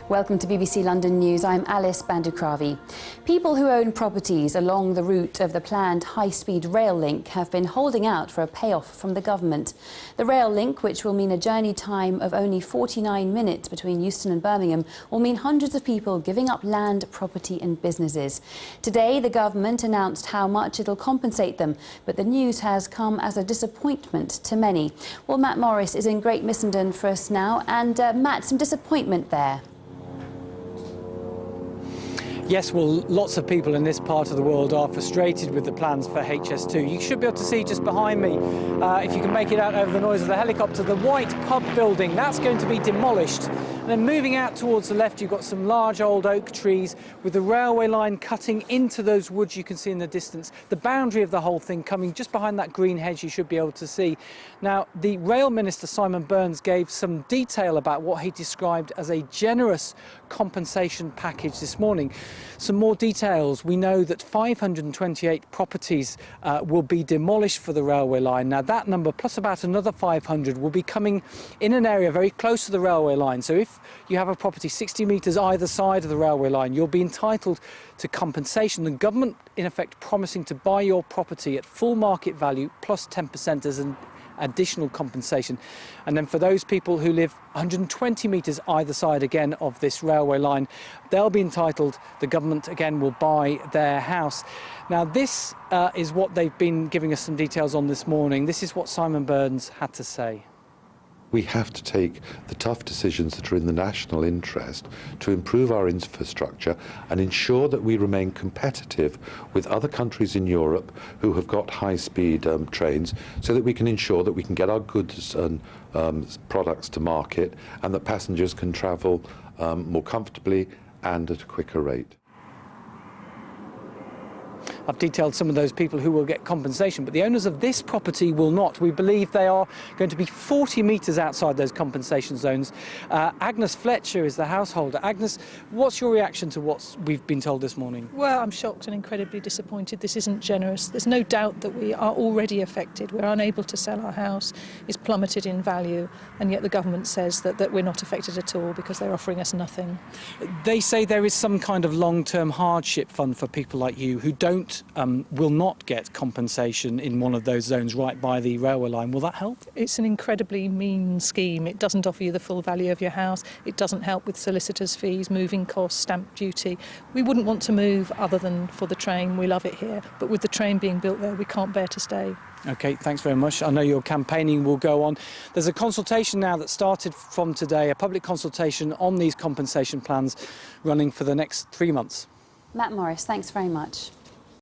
Welcome to BBC London News. I'm Alice Bandukravi. People who own properties along the route of the planned high-speed rail link have been holding out for a payoff from the government. The rail link, which will mean a journey time of only 49 minutes between Euston and Birmingham, will mean hundreds of people giving up land, property and businesses. Today, the government announced how much it'll compensate them, but the news has come as a disappointment to many. Well, Matt Morris is in Great Missenden for us now, and Matt, some disappointment there. Yes, well, lots of people in this part of the world are frustrated with the plans for HS2. You should be able to see just behind me, if you can make it out over the noise of the helicopter, the white pub building. That's going to be demolished. And then moving out towards the left, you've got some large old oak trees with the railway line cutting into those woods you can see in the distance. The boundary of the whole thing coming just behind that green hedge you should be able to see. Now, the Rail Minister, Simon Burns, gave some detail about what he described as a generous compensation package this morning. Some more details. We know that 528 properties will be demolished for the railway line. Now, that number, plus about another 500, will be coming in an area very close to the railway line. So if you have a property 60 metres either side of the railway line, you'll be entitled to compensation. The government, in effect, promising to buy your property at full market value plus 10% as an additional compensation. And then for those people who live 120 metres either side again of this railway line, they'll be entitled, the government again will buy their house. Now this is what they've been giving us some details on this morning. This is what Simon Burns had to say. We have to take the tough decisions that are in the national interest to improve our infrastructure and ensure that we remain competitive with other countries in Europe who have got high-speed trains, so that we can ensure that we can get our goods and products to market and that passengers can travel more comfortably and at a quicker rate. I've detailed some of those people who will get compensation, but the owners of this property will not. We believe they are going to be 40 metres outside those compensation zones. Agnes Fletcher is the householder. Agnes, what's your reaction to what we've been told this morning? Well, I'm shocked and incredibly disappointed. This isn't generous. There's no doubt that we are already affected. We're unable to sell our house. It's plummeted in value, and yet the government says that we're not affected at all because they're offering us nothing. They say there is some kind of long-term hardship fund for people like you who will not get compensation in one of those zones right by the railway line. Will that help? It's an incredibly mean scheme. It doesn't offer you the full value of your house. It doesn't help with solicitors' fees, moving costs, stamp duty. We wouldn't want to move other than for the train. We love it here. But with the train being built there, we can't bear to stay. OK, thanks very much. I know your campaigning will go on. There's a consultation now that started from today, a public consultation on these compensation plans running for the next 3 months. Matt Morris, thanks very much.